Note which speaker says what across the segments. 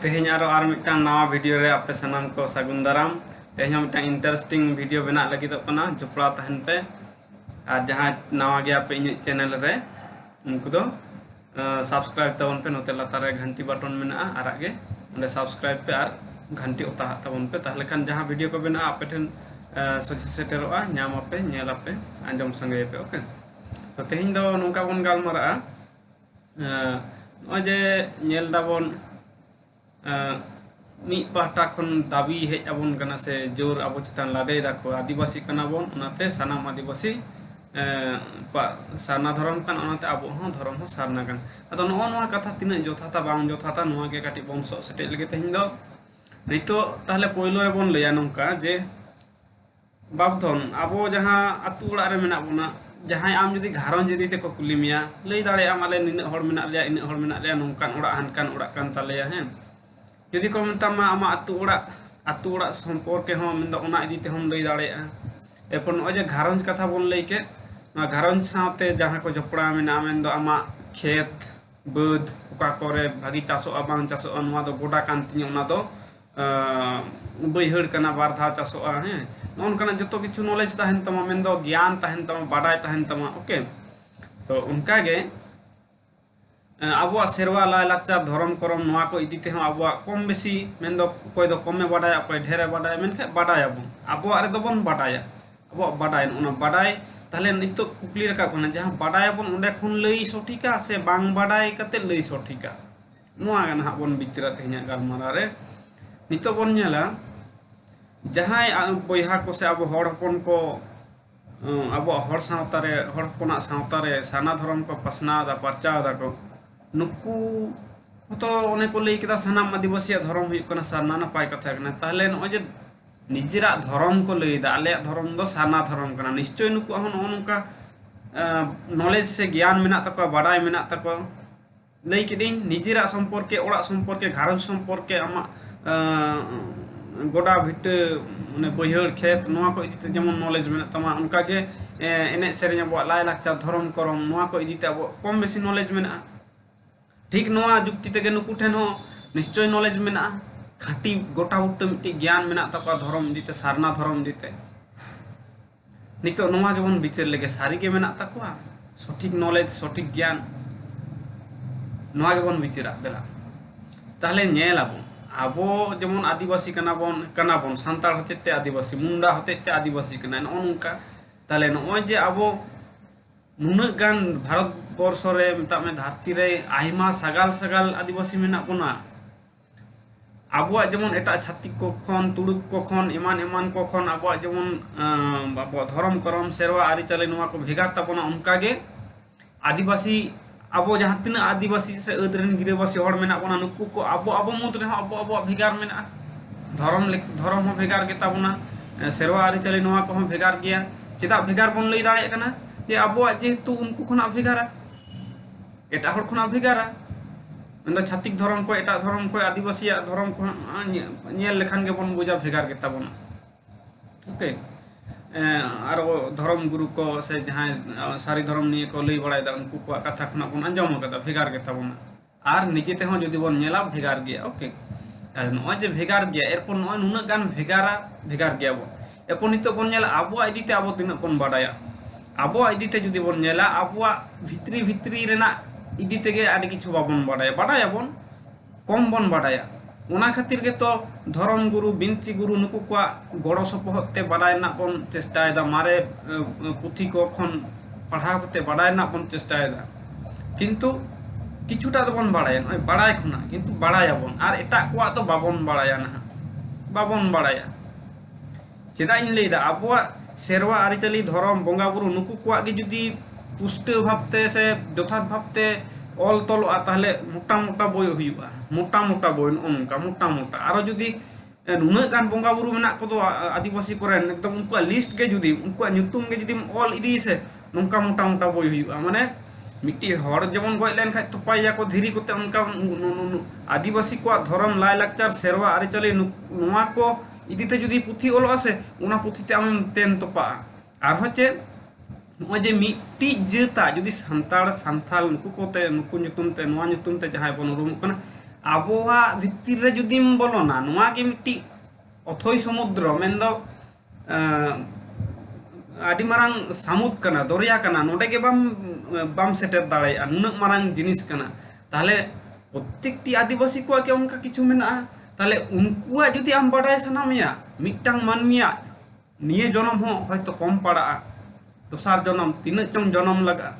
Speaker 1: तेहन are mitten नवा video रे आपे सानाम को सागुन दाराम तेहन मिटन इंटरेस्टिंग वीडियो बना लगी जोपड़ा तहन पे और जहाँ नवा गया पे इन चैनल रे उनको दो सब्सक्राइब तबन पे नोते लातारे घंटी बटन में आरागे उन्हें सब्सक्राइब पे और घंटी उता तबन पे ताहले खान जहाँ वीडियो को बना आपे ठन सोचे सेटेरोआ नाम पे नेलापे आंजम संगे पे ओके तो तेहन दो नोंका बन गालमारा जे नेल दाबन मी पाटा खन दाबी हेज आबन कना से जोर आबो चितान लादे दाको आदिवासी कना बोन उनाते सानाम आदिवासी सारना धरम कान उनाते आबो हो धरम हो सारना कान अदो नो नोआ कथा तिना जोथाता बांग जोथाता नोआ के काटी बंश सेटे लगे तेहिन दो नितो ताहले पहिलो रे बोन लया नोंका जे बाबधन आबो जहां आतु उड़ा रे मेना बोना जहां आम जदी घारन जदी ते को कुली मिया लई दाड़े आम आले निन हड़ मेना लिया इन हड़ मेना लिया नोंकान उड़ा हनकान उड़ा कान तालेया हैं यदि को मतामा आमा आतु उड़ा संपर्क हो मेंदो ओना इदी ते हम लई दाड़ेया एरपर नो जे घारंज कथा बोन लई के घारंज साथे जहां को जपड़ा मेना मेंदो आमा खेत बद ओका करे भागी चासो बांग चासो नोआ दो गोडा कान तिनी ओना दो बैहड़ कना बार धा चासो हैं नोन कना जतो किछु नॉलेज तहन तमा मेंदो ज्ञान तहन तमा बाडाय तहन तमा ओके तो उनका गे आबुआ सेरवा लाय लाक्चार धरम करम नोआ को इदीते हम आबुआ कम बेसी मेंदो कोई दो कमे बाडाय कोई ढेरे बाडाय मेनखे बाडाय आबो आबुआ रे दोबन बाडाय आबुआ बाडाय ओना बाडाय ताहले नितो कुकली रका कोना जहां बाडाय बन ओंडे खन लई सठिका से बांग बाडाय कते लई सठिका नोआ गन हा बन बिचरा तेहना गालमारा रे नितो बन नेला जहां बयहा को से अब हड़ हपन को अब हड़ सावता रे हड़ हपना सावता रे साना धरम को पसना दा परचा दा को नुकु तो ओने को लई केदा सानाम आदिवासी धरम हुई कना सारना नपाय कथा कना ताहले न जे निजरा धरम को लई दा आले धरम दो साना धरम कना निश्चय नुकु हन ओनका नॉलेज से ज्ञान मेना तको बाडाय मेना तको लई किदिन निजरा संपर्के ओड़ा संपर्के घारंज संपर्के आमा गोडा भिट माने बैहड़ खेत नोआ को इदीते जेमन नॉलेज मेना तमा उनका के एने सेरेñ अब लाय लाक्चा धरम करम नोआ को इदीते अब कम बेसी नॉलेज मेना ठीक नोआ जुक्ति तेगे नुकु ठेन हो निश्चय नॉलेज मेना खाटी गोटा उट्ट मिट्टी ज्ञान मेना तको धरम इदीते सारना धरम इदीते नितो नोआ के बन बिचार लेगे सारी के मेना तको सठिक नॉलेज सठिक ज्ञान नोआ के बन बिचारा देला ताहले नेल आबो जेमन आदिवासी कना बोन सान्ताड़ हतेते आदिवासी मुंडा हतेते आदिवासी कना नोनका ताहले नोय जे आबो नुनाग गान भारत वर्ष रे मता में धरती रे आइमा सगाल सगाल आदिवासी मेना बोना आबुआ जेमन एटा छातिक को खन तुड़ुक को खन एमान एमान को खन आबुआ जेमन बाबो धरम करम सेरवा आरि चले नोआ को भेगार ताबोना उनका गे आदिवासी आबो जहां तिना आदिवासी से अदरेन गिरेवासी हड़ मेना बोना नुकु को आबो आबो मुद रे आबो आबो भेगार मेना धरम हो भेगार गे ताबोना सेरवा आरि चले नोआ को भेगार गया चेदा भेगार बन लई दाड़े कना जे आबो जेतु उनको खना भेगारा एटा हड़ खना भेगारा मेंदो छातिक धरम को एटा धरम को आदिवासी धरम को नेल लेखान के बन बुझा भेगार गे ताबोना ओके और धरम गुरु को से जहां सारी धरम निये को लई बड़ाय दा उनको को कथा खना बन अंजम कदा भेगार गे ताबोना आर निजे ते हो जदि बन नेला भेगार गया ओके नो जे भेगार गया एरपर नो नुना गान भेगार गया बो एरपर नितो बन नेला आबो इदीते आबो तिना बन बाडाया आबो इदीते जदि बन नेला आबो भित्री रेना इदीते गे आडि किछु बाबन बाडाया बन कम बन बाडाया ओना खातिर के तो धरम गुरु बिनती गुरु नुकु को गड़ो सपोहते बाडाय ना बन चेष्टाय दा मारे पुथी को खन पढ़ाव कते बाडाय ना बन चेष्टाय दा किंतु किछुटा तो बन बाडाय नय बाडाय खना किंतु बाडाय बन आर एटा को तो बाबन बाडाया ना बाबन बाडाया चेदा इन लई दा आबुआ सेरवा आरिचली धरम बंगा बुरु नुकु को गे जुदी पुष्ट भावते से यथार्थ भावते ऑल तल ताहले मोटा मोटा बय हुयुआ मोटा बय नोनका मोटा आरो जुदी नुना गान बंगा बुरु मेना को तो आदिवासी कोरेन एकदम उनको लिस्ट के जुदी उनको ᱧᱩᱛᱩᱢ के जुदी ऑल इदी से नोनका मोटा बय हुयुआ माने मिट्टी हड़ जेमन गय लेन खाय तोपाया को धीरी कोते उनका आदिवासी को धरम लाय लाक्चार सेरवा आरिचली नोआ को इदीते जुदी पुथी ओलो आसे उना पुथीते आम तेन तोपा आर होचे नो जे मिट्टी जेता जुदी संताल नुकु कोते नुकु ᱧᱩᱛᱩᱢ ते नोआ ᱧᱩᱛᱩᱢ ते जहां बन उरुम कना ᱟᱵᱚᱣᱟᱜ ᱵᱷᱤᱛᱤᱨ ᱨᱮ ᱡᱩᱫᱤᱢ ᱵᱚᱞᱚᱱᱟ ᱱᱚᱣᱟ ᱜᱮ ᱢᱤᱫᱴᱤᱡ ᱚᱛᱷᱚᱭ ᱥᱚᱢᱩᱫᱨᱚ ᱢᱮᱱᱫᱚ ᱟᱹᱰᱤ ᱢᱟᱨᱟᱝ ᱥᱟᱹᱢᱩᱫ ᱠᱟᱱᱟ ᱫᱚᱨᱭᱟ ᱠᱟᱱᱟ ᱱᱚᱰᱮ ᱜᱮ ᱵᱟᱢ ᱥᱮᱴᱮᱨ ᱫᱟᱲᱮᱭᱟᱜᱼᱟ ᱱᱩᱱᱟᱹᱜ ᱢᱟᱨᱟᱝ ᱡᱤᱱᱤᱥ ᱠᱟᱱᱟ ᱛᱟᱦᱞᱮ ᱯᱨᱚত্যেকটি আদিবাসী ᱠᱚᱣᱟᱜ ᱜᱮ ᱚᱱᱠᱟ ᱠᱤᱪᱷᱩ ᱢᱮᱱᱟᱜᱼᱟ ᱛᱟᱦᱞᱮ ᱩᱱᱠᱩᱣᱟᱜ ᱡᱩᱫᱤ ᱟᱢ ᱵᱟᱰᱟᱭ ᱥᱟᱱᱟ ᱢᱮᱭᱟ ᱢᱤᱫᱴᱟᱝ ᱢᱟᱹᱱᱢᱤᱭᱟᱜ ᱱᱤᱭᱟᱹ ᱡᱚᱱᱚᱢ ᱦᱚᱸ ᱦᱚᱭᱛᱚ ᱠᱚᱢ ᱯᱟᱲᱟᱜᱼᱟ ᱫᱚᱥᱟᱨ ᱡᱚᱱᱚᱢ ᱛᱤᱱᱟᱹᱜ ᱪᱚᱝ ᱡᱚᱱᱚᱢ ᱞᱟᱜᱟᱜᱼᱟ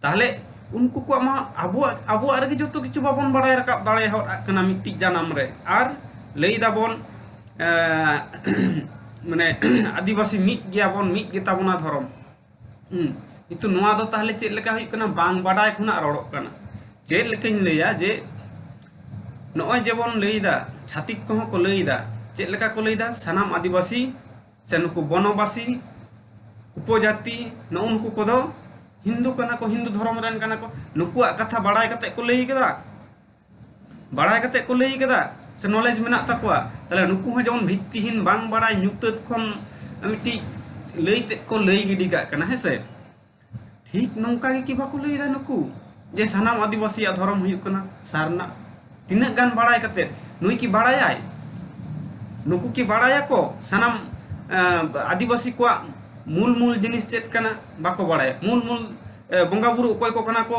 Speaker 1: ᱛᱟᱦᱞᱮ ᱩᱱᱠᱩ ᱠᱚᱣᱟᱜ ᱢᱟ ᱟᱵᱚᱣᱟᱜ ᱨᱮᱜᱮ ᱡᱚᱛᱚ ᱠᱤᱪᱷᱩ ᱵᱟᱵᱚᱱ ᱵᱟᱲᱟᱭ ᱨᱟᱠᱟᱵ ᱫᱟᱲᱮᱭᱟᱜ ᱠᱟᱱᱟ ᱢᱤᱫᱴᱤᱡ ᱡᱟᱱᱟᱢ ᱨᱮ ᱟᱨ ᱞᱟᱹᱭ ᱫᱟᱵᱚᱱ ᱢᱟᱱᱮ ᱟᱹᱫᱤᱵᱟᱹᱥᱤ ᱢᱤᱫ ᱜᱮᱭᱟᱵᱚᱱ ᱢᱤᱫ ᱜᱮᱛᱟᱵᱚᱱᱟ ᱫᱷᱚᱨᱚᱢ কিন্তু ᱱᱚᱣᱟ ᱫᱚ ᱛᱟᱦᱞᱮ ᱪᱮᱫ ᱞᱮᱠᱟ ᱦᱩᱭᱩᱜ ᱠᱟᱱᱟ ᱵᱟᱝ ᱵᱟᱰᱟᱭ ᱠᱷᱚᱱᱟᱜ ᱨᱚᱲᱚᱜ ᱠᱟᱱᱟ ᱪᱮᱫ ᱞᱮᱠᱟᱧ ᱞᱟᱹᱭᱟ ᱡᱮ ᱱᱚᱜᱼᱚᱭ ᱡᱮᱵᱚᱱ ᱞᱟᱹᱭᱫᱟ ᱪᱷᱟᱹᱛᱤᱠ ᱠᱚᱦᱚᱸ ᱠᱚ ᱞᱟᱹᱭᱫᱟ ᱪᱮᱫ ᱞᱮᱠᱟ ᱠᱚ ᱞᱟᱹᱭᱫᱟ ᱥᱟᱱᱟᱢ ᱟᱹᱫᱤᱵᱟᱹᱥᱤ ᱥᱮ ᱱᱩᱠᱩ ᱵᱚᱱᱚᱵᱟᱥী উপজাতি ᱱᱩᱠᱩ ᱠᱚᱫᱚ হিন্দু ᱠᱟᱱᱟ ᱠᱚ হিন্দু ধর্ম ᱨᱮᱱ ᱠᱟᱱᱟ ᱠᱚ ᱱᱩᱠᱩᱣᱟᱜ ᱠᱟᱛᱷᱟ ᱵᱟᱲᱟᱭ ᱠᱟᱛᱮ ᱠᱚ ᱞᱟᱹᱭ ᱠᱮᱫᱟ ᱵᱟᱲᱟᱭ ᱠᱟᱛᱮ ᱠᱚ ᱞᱟᱹᱭ ᱠᱮᱫᱟ ᱥᱮ ᱱᱚᱞᱮᱡᱽ ᱢᱮᱱᱟᱜ ᱛᱟᱠᱚᱣᱟ ᱛᱟᱦᱞᱮ ᱱᱩᱠᱩ ᱦᱚᱸ ᱡᱮᱢᱚᱱ ᱵᱷᱤᱛᱛᱤᱦীᱱ ᱵᱟᱝ ᱵᱟᱲᱟᱭ ᱧᱩᱛᱟᱹᱛ ᱠᱷᱚᱱ ᱢᱤᱫᱴᱤᱡ ᱞᱟᱹᱭ ᱛᱮᱫ ᱠᱚ ᱞᱟᱹᱭ ᱜᱤᱰᱤ ᱠᱟᱜ ᱠᱟᱱᱟ ᱦᱮᱸᱥᱮ ᱴᱷᱤᱠ ᱱᱚᱝᱠᱟ ᱜᱮ ᱠᱤ ᱵᱟᱠᱚ ᱞᱟᱹᱭᱫᱟ ᱱᱩᱠᱩ ᱡᱮ ᱥᱟᱱᱟᱢ ᱟᱹᱫᱤᱵᱟᱹᱥᱤᱭᱟᱜ ᱫᱷᱚᱨᱚᱢ ᱦᱩᱭᱩᱜ ᱠᱟᱱᱟ ᱥᱟᱨᱱᱟ ᱛᱤᱱᱟᱹᱜ ᱜᱟᱱ ᱵᱟᱲᱟᱭ ᱠᱟᱛᱮ ᱱᱩᱭ ᱠᱤ ᱵᱟᱲᱟᱭᱟᱭ ᱱᱩᱠᱩ ᱠᱤ ᱵᱟᱲᱟᱭᱟᱠᱚ ᱥᱟᱱᱟᱢ ᱟᱹᱫᱤᱵᱟᱹᱥᱤ ᱠᱚᱣᱟᱜ मूल जिनिस चेक करना बाको बाड़ाया मूल बंगा बुरु अकय को कना को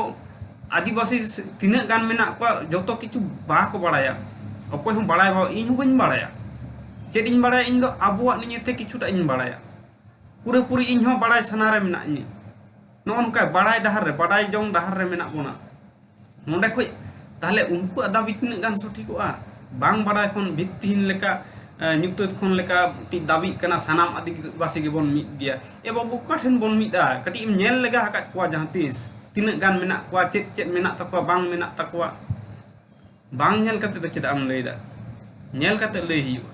Speaker 1: आदिवासी तीना गान मेना को जतो किछु बाको बाड़ाया अकय हम बाड़ाय बा इन हूं बइन बाड़ाया चेद इन बाड़ाया इन दो आबुआ नियते किछुटा इन बाड़ाया पूरे पूरी इन हूं बाड़ाय सना रे मेना इन नोनका बाड़ाय डहार रे बाड़ाय जंग डहार रे मेना बोना नोंडे खय ताहले उनको दाबी तीना गान सठिकआ बांग बाड़ाय खन भित्तिहीन लेका nyutut khon leka ti dabi kana sanam adibasi ge bon mit dia e babu ka then bon mit da kati im nyel lega hakat kwa jahatis tinak gan menak kwa chet menak takwa bang menak takwa bang nyel kate da cheda am lay da nyel kate lay hiu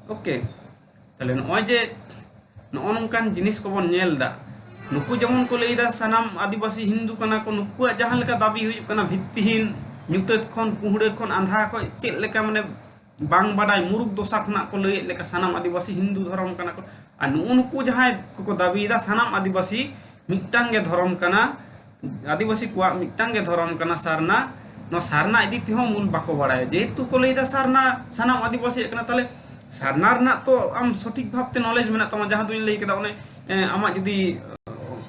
Speaker 1: oke tale no je no onkan jinis ko bon nyel da nuku jemon ko lay da sanam adibasi hindu kana ko nuku jahan leka dabi huyu kana bhittihin nyutut khon puhde khon andha ko chet leka mane बांग बाडाय मुरुक दोसा खना को लय लेका सानाम आदिवासी हिंदू धर्म कना को आ नुनको जहाय को दाबीदा सानाम आदिवासी मिटांग गे धर्म कना आदिवासी को मिटांग गे धर्म कना सारना नो सारना इदी ते हो मूल बाको बाडाय जेतु को लयदा सारना सानाम आदिवासी कना ताले सारना रना तो आम सठिक भाबते नॉलेज मेना तमा जहां दुई लय केदा ओने आमा जुदी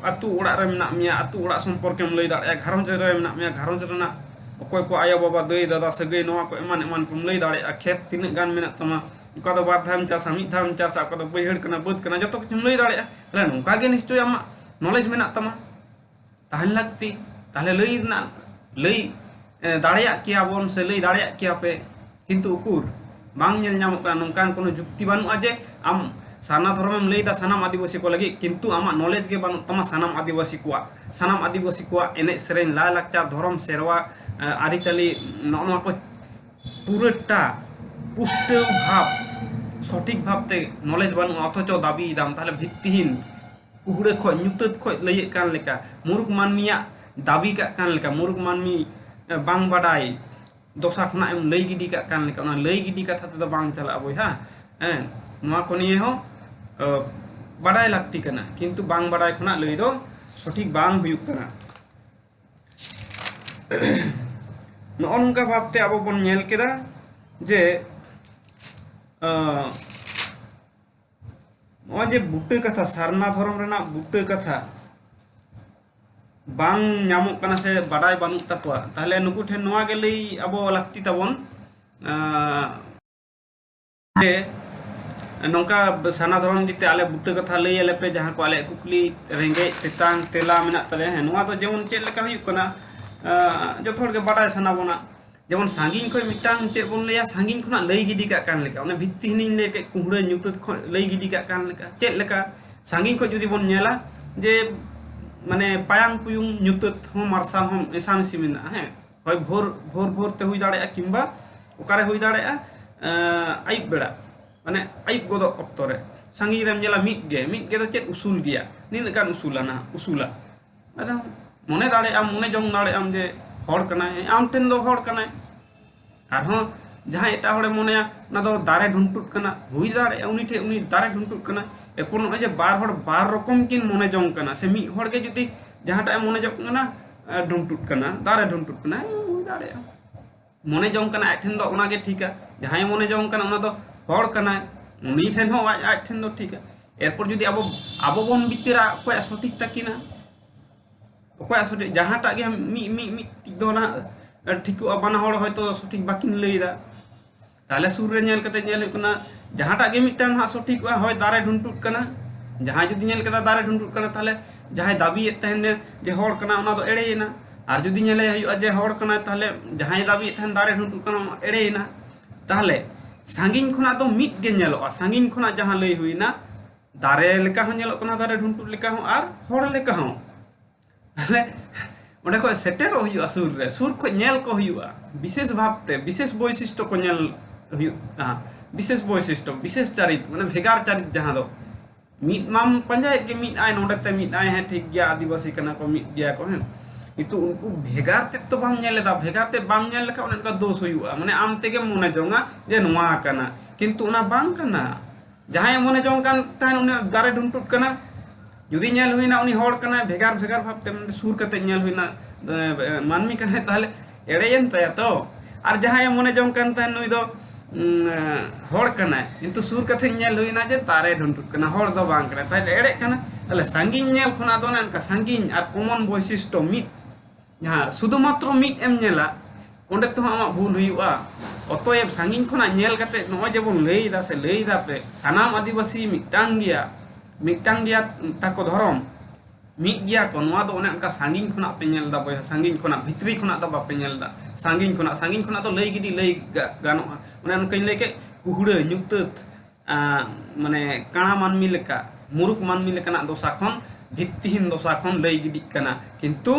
Speaker 1: अतु ओड़ा रे मेना मिया अतु ओड़ा संपर्कम लय दाड़े घरंज रे मेना मिया घरंज रना अकय को आया बाबा दई दादा सगै नवा को एमान एमान को लय दाड़े खेत तीना गान मेना तमा उका दो बार धाम चासा मिद धाम चासा को दो बैहड़ कना बद कना जतो किछ लय दाड़े ताले नोंका गे निश्चय आमा नॉलेज मेना तमा ताहन लागती ताले लय ना लय दाड़ेया किया बोन से लय दाड़ेया किया पे किंतु उकुर बांग नेल नामक कना नोंकान कोनो जुक्ति बानुआ जे आम साना धर्मम लयदा सानाम आदिवासी को लगी किंतु आमा नॉलेज के बानु तमा सानाम आदिवासी को एने सेरेन ला लाक्चा धर्म सेरवा आरिचाली नवा को पूराटा पुष्ट भाव सठिक भावते नॉलेज बानु अथच दाबी दाम ताले भित्तिहीन कुहुड़े खो ᱧᱩᱛᱟᱹᱛ खो लय कान लेका मुरुक मानमिया दाबी का कान लेका मुरुक मानमी बांग बाडाय दोसा खना एम लय गिडी का कान लेका ओना लय गिडी कथा ते बांग चला बयहा नवा को निये हो बाडाय लागती कना किंतु बांग बाडाय खना लय दो सठिक बांग हुयुक कना नोनका भाबते अब बन नेल केदा जे जे बुटे कथा सारना धर्म रेना बुटे कथा बांग नामक कना से बाडाय बानु तकवा ताहले नुकु ठेन नोआ गे लई अब लागती तबन जे नोंका साना धर्म दिते आले बुटे कथा लई आले पे जहां को आले कुकली रेंगे तेतांग तेला मेना तले नोआ तो जेमन चेल लेका हुयुक कना जो थोड़ के बाडाय साना बोना जेमन सांगिन खय मिटांग चे बोन लया सांगिन खना लय गिडी का कान लेका ओने भित्तिहीन ले के कुहुड़े ᱧᱩᱛᱟᱹᱛ ख लय गिडी का कान लेका चे लेका सांगिन खय जुदी बोन नेला जे माने पायांग पुयुंग ᱧᱩᱛᱟᱹᱛ हो मार्शल हो एसामिसी मेना है होय भोर भोर भोर ते हुई दाड़े किंबा ओकारे हुई दाड़े आइब बेड़ा माने आइब गोदो अक्तो रे सांगिन रेम नेला मिद गे दो चेत उसूल गिया निन गान उसूला ना उसूला अदा मने दाड़े आम मने जंग दाड़े आम जे हड़ कना आम टेन दो हड़ कना आरहों जहां एटा हड़े मोनेया ना दो दारे ढुंटुट कना हुई दारे उनी ठे उनी दारे ढुंटुट कना एपन नय जे बार हड़ बार रकम किन मोने जंग कना से मी हड़ के जुदी जहां टा मोने जंग कना ढुंटुट कना दारे ढुंटुट कना हुई दारे ᱢᱚᱱᱮ ᱡᱚᱝ ᱠᱟᱱᱟ ᱟᱡ ᱴᱷᱮᱱ ᱫᱚ ᱚᱱᱟᱜᱮ ᱴᱷᱤᱠᱟ, ᱡᱟᱦᱟᱸᱭ ᱢᱚᱱᱮ ᱡᱚᱝ ᱠᱟᱱᱟ ᱚᱱᱟ ᱫᱚ ᱦᱚᱲ ᱠᱟᱱᱟᱭ, ᱩᱱᱤ ᱴᱷᱮᱱ ᱦᱚᱸ ᱟᱡ ᱴᱷᱮᱱ ᱫᱚ ᱴᱷᱤᱠᱟ। এরপর যদি আবো বন বিচারা অকয়া সঠিক তাকিনা, অকয়া সঠিক যাহাটা গে মিট do na ঠিকও বানা হড় হয়তো সঠিক বাকিন লইদা, তাহলে সুর রে ñel kate ñel kana jahaটা ge mittan ha সঠিক হয় দারে ঢুন্টুট kana, jahay যদি ñel kata দারে ঢুন্টুট kana তাহলে jahay দাবি এতেন যে হড় kana ona do এড়েইনা, আর যদি ñele হইয়া যে হড় kana তাহলে jahay দাবি এতেন দারে ঢুন্টুট kana এড়েইনা, তাহলে সাঙ্গিন খনা তো মিট গে ñeloa, সাঙ্গিন খনা jaha লই হুইনা দারে লেকা হন ñelok kana দারে ঢুন্টুট লেকা হন আর হড় লেকা হন, তাহলে ওটা কো সেটের হইয়া সুর রে, সুর কো ñel ko হইয়া বিশেষ ভাবতে বিশেষ বৈশিষ্ট্য কো ñel হইয়া, বিশেষ বৈশিষ্ট্য বিশেষ চারিত মানে ভেগার চারিত যাহা দো মিট মাম পাঞ্জায় কে মিট আই নোডতে মিট আই হ্যাঁ ঠিক গিয়া আদিবাসী কানা কো মিট গিয়া কো হ্যাঁ, কিন্তু উনকু ভেগার তে তো বাম ñel দা, ভেগার তে বাম ñel লেখা উনকা দোষ হইয়া মানে আম তেগে মনে জঙ্গা যে নোয়া কানা, কিন্তু ওনা বাং কানা, যাহাই মনে জং কান তান উনি দারে ঢুন্টুট কানা, যদি ñel হুইনা উনি হড় কানা ভেগার ভেগার ভাবতে মানে সুর কাতে ñel হুইনা মানমি কানা, তাহলে এড়েয়েন তায়া তো, আর যাহাই মনে জং কান তান নুই দো হড় কানা কিন্তু সুর কাতে ñel হুইনা যে তারে ঢুন্টুট কানা, হড় দো বাং কানা, তাহলে এড়ে কানা, তাহলে সাঙ্গিন ñel খনা দো না অনকা সাঙ্গিন আর কমন বৈশিষ্ট্য মিট যাহা শুধুমাত্র মিট এম ñela ওন্ডে তো আমা ভুল হইয়া, অতএব সাঙ্গিন খনা ñel কাতে নয় যেমন লইদা সে লইদা পে সানাম আদিবাসী মিটটাং গিয়া তাকো ধরম মিট গিয়া কো নোয়া দো অনে অনকা সাঙ্গিন খনা পে ñel দা বয়, সাঙ্গিন খনা ভিতরি খনা দো বাপে ñel দা, সাঙ্গিন খনা দো লই গিডি লই গানোa, অনে অনকাই লইকে কুহুড়া ñুক্তত মানে কাণা মানমি লেকা মুরুক মানমি লেকানা দোসা খন ভিত্তিহীন দোসা খন লই গিডি কানা, কিন্তু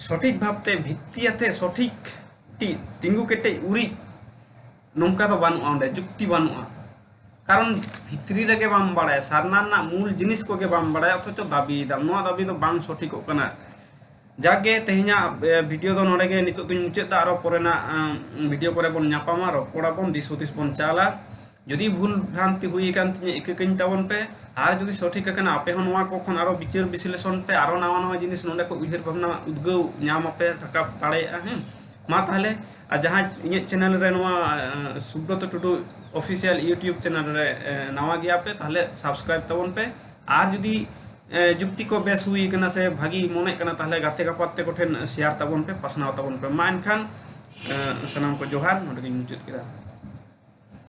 Speaker 1: সঠিক ভাবতে ভিত্তিয়াতে সঠিক টি তিঙ্গু কেটে উরি নমকা তো বানুয়া অন্ডে যুক্তি বানুয়া, কারণ ভিতরি রেগে বাম বাড়ায় সারনার না মূল জিনিস কোগে বাম বাড়ায় অথচ দাবি দাম নোয়া দাবি তো বাং সঠিকও কানা। যাকে তেহিনা ভিডিও দো নড়ে গে নিতো তুই মুচেদ আরো পরে না ভিডিও করে বন ñapama রপড়া বন দিস হতিস বন চালা, যদি ভুল ভ্রান্তি হুই কান তিনে একেকেন তাবন পে, আর যদি সঠিক কানা আপে হন নোয়া কখন আরো বিচার বিশ্লেষণ পে আরো নাওয়া নাওয়া জিনিস নন্ডে কো উইহের ভাবনা উদ্গৌ ñam আপে রাকাব দাড়ায়া হ্যাঁ, মা তাহলে আর যাহা ইᱧᱟᱹᱜ চ্যানেল রে নোয়া Subrata Tudu official YouTube channel রে নাওয়া গিয়া পে তাহলে সাবস্ক্রাইব তাবন পে, আর যদি যুক্তি को बेस हुई कना से भागी मने कना ताहले गाते गापाते को ठेन शेयर ताबन पे पासनाव ताबन पे, मा एनखान सनाम को जोहार नोडे मुचुत केदा।